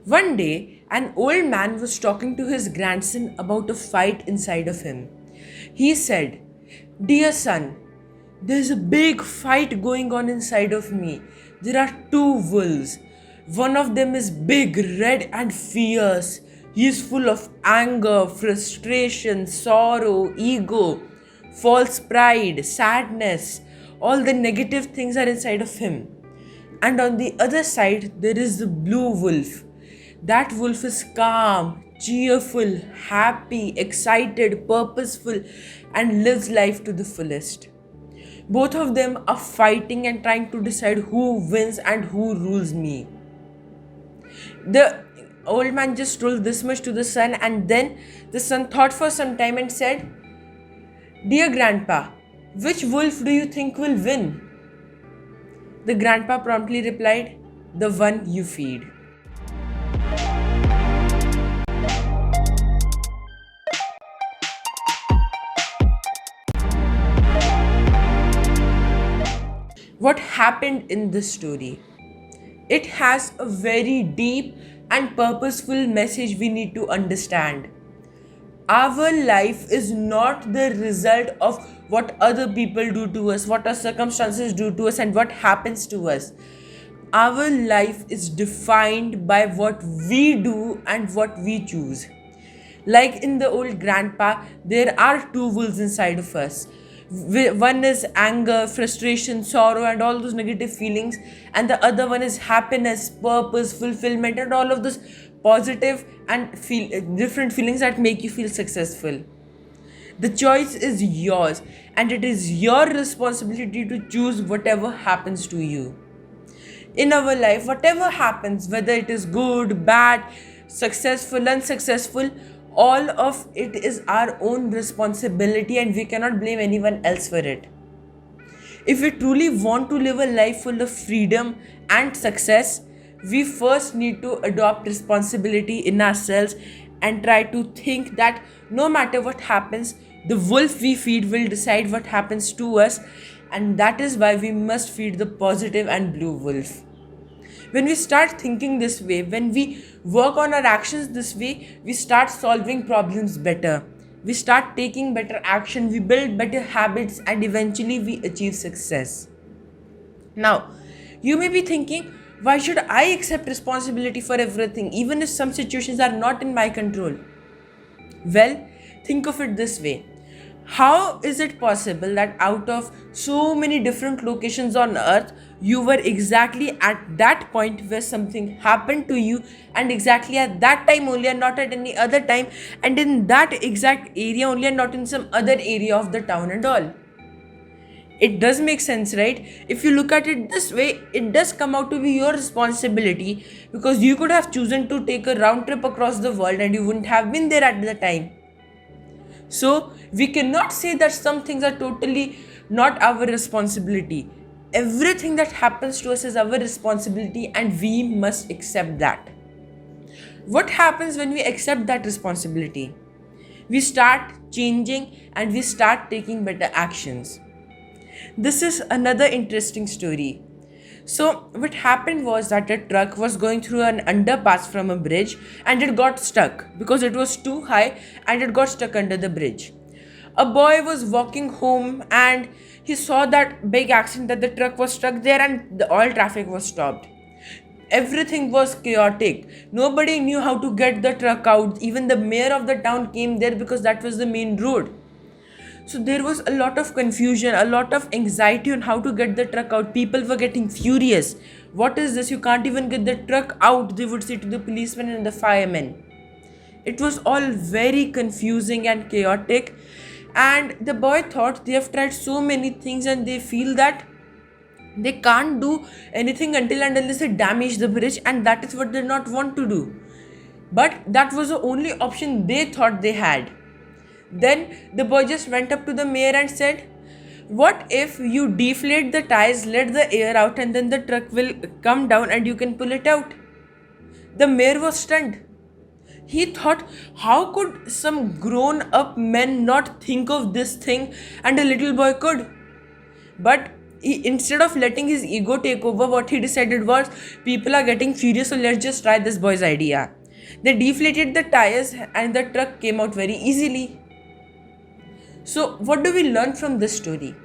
One day, an old man was talking to his grandson about a fight inside of him. He said, "Dear son, there's a big fight going on inside of me. There are two wolves. One of them is big, red, and fierce. He is full of anger, frustration, sorrow, ego, false pride, sadness. All the negative things are inside of him. And on the other side, there is the blue wolf. That wolf is calm, cheerful, happy, excited, purposeful, and lives life to the fullest. Both of them are fighting and trying to decide who wins and who rules me." The old man just told this much to the son, and then the son thought for some time and said, "Dear grandpa, which wolf do you think will win?" The grandpa promptly replied, "The one you feed." What happened in this story? It has a very deep and purposeful message we need to understand. Our life is not the result of what other people do to us, what our circumstances do to us, and what happens to us. Our life is defined by what we do and what we choose. Like in the old grandpa, there are two wolves inside of us. One is anger, frustration, sorrow, and all those negative feelings, and the other one is happiness, purpose, fulfillment, and all of those positive and different feelings that make you feel successful. The choice is yours, and it is your responsibility to choose whatever happens to you. In our life, whatever happens, whether it is good, bad, successful, unsuccessful, all of it is our own responsibility, and we cannot blame anyone else for it. If we truly want to live a life full of freedom and success, we first need to adopt responsibility in ourselves and try to think that no matter what happens, the wolf we feed will decide what happens to us, and that is why we must feed the positive and blue wolf. When we start thinking this way, when we work on our actions this way, we start solving problems better. We start taking better action, we build better habits, and eventually we achieve success. Now, you may be thinking, why should I accept responsibility for everything, even if some situations are not in my control? Well, think of it this way. How is it possible that out of so many different locations on earth, you were exactly at that point where something happened to you, and exactly at that time only and not at any other time, and in that exact area only and not in some other area of the town and all? It does make sense, right? If you look at it this way, it does come out to be your responsibility, because you could have chosen to take a round trip across the world and you wouldn't have been there at the time. So we cannot say that some things are totally not our responsibility. Everything that happens to us is our responsibility, and we must accept that. What happens when we accept that responsibility? We start changing and we start taking better actions. This is another interesting story. So what happened was that a truck was going through an underpass from a bridge, and it got stuck because it was too high, and it got stuck under the bridge. A boy was walking home and he saw that big accident, that the truck was stuck there and all traffic was stopped. Everything was chaotic. Nobody knew how to get the truck out. Even the mayor of the town came there because that was the main road. So there was a lot of confusion, a lot of anxiety on how to get the truck out. People were getting furious. What is this? You can't even get the truck out, they would say to the policemen and the firemen. It was all very confusing and chaotic. And the boy thought they have tried so many things and they feel that they can't do anything until and unless they damage the bridge, and that is what they not want to do. But that was the only option they thought they had. Then the boy just went up to the mayor and said, "What if you deflate the tires, let the air out, and then the truck will come down and you can pull it out?" The mayor was stunned. He thought, how could some grown up men not think of this thing, and a little boy could? But Instead of letting his ego take over, what he decided was, people are getting furious, so let's just try this boy's idea. They deflated the tires and the truck came out very easily. So what do we learn from this story?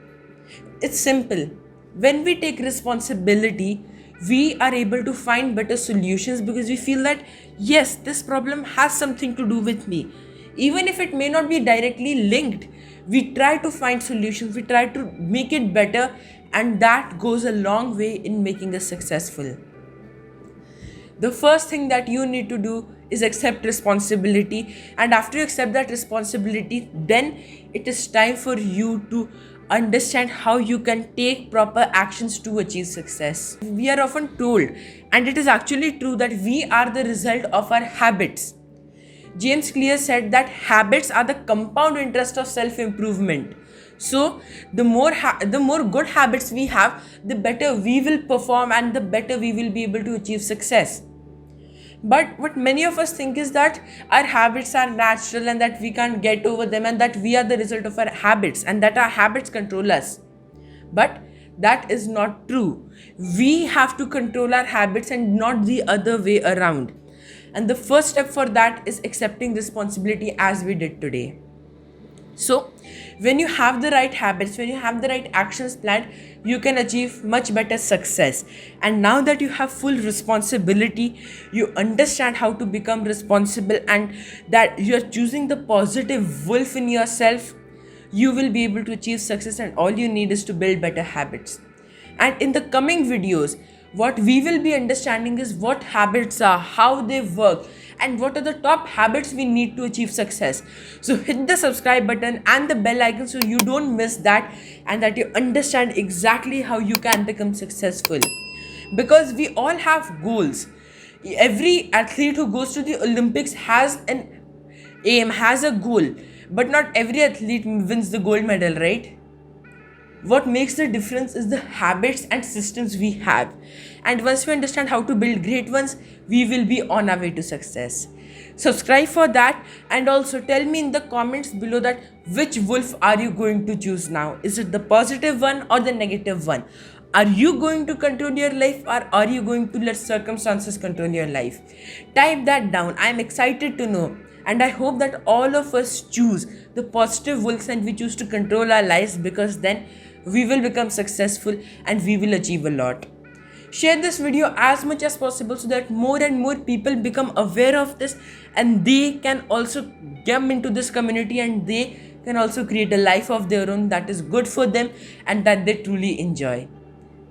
It's simple. When we take responsibility, we are able to find better solutions because we feel that, yes, this problem has something to do with me. Even if it may not be directly linked, we try to find solutions, we try to make it better, and that goes a long way in making us successful. The first thing that you need to do is accept responsibility, and after you accept that responsibility, then it is time for you to understand how you can take proper actions to achieve success. We are often told, and it is actually true, that we are the result of our habits. James Clear said that habits are the compound interest of self-improvement. So the more good habits we have, the better we will perform and the better we will be able to achieve success. But what many of us think is that our habits are natural and that we can't get over them, and that we are the result of our habits and that our habits control us. But that is not true. We have to control our habits and not the other way around. And the first step for that is accepting responsibility, as we did today. So when you have the right habits, when you have the right actions planned, you can achieve much better success. And now that you have full responsibility, you understand how to become responsible, and that you are choosing the positive wolf in yourself, you will be able to achieve success, and all you need is to build better habits. And in the coming videos, what we will be understanding is what habits are, how they work, and what are the top habits we need to achieve success. So hit the subscribe button and the bell icon so you don't miss that, and that you understand exactly how you can become successful. Because we all have goals. Every athlete who goes to the Olympics has an aim, has a goal, but not every athlete wins the gold medal, right? What makes the difference is the habits and systems we have. And once we understand how to build great ones, we will be on our way to success. Subscribe for that, and also tell me in the comments below that which wolf are you going to choose now? Is it the positive one or the negative one? Are you going to control your life, or are you going to let circumstances control your life? Type that down. I am excited to know. And I hope that all of us choose the positive wolves and we choose to control our lives, because then we will become successful and we will achieve a lot. Share this video as much as possible so that more and more people become aware of this, and they can also come into this community and they can also create a life of their own that is good for them and that they truly enjoy.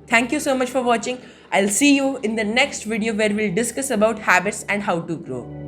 Thank you so much for watching. I'll see you in the next video where we'll discuss about habits and how to grow.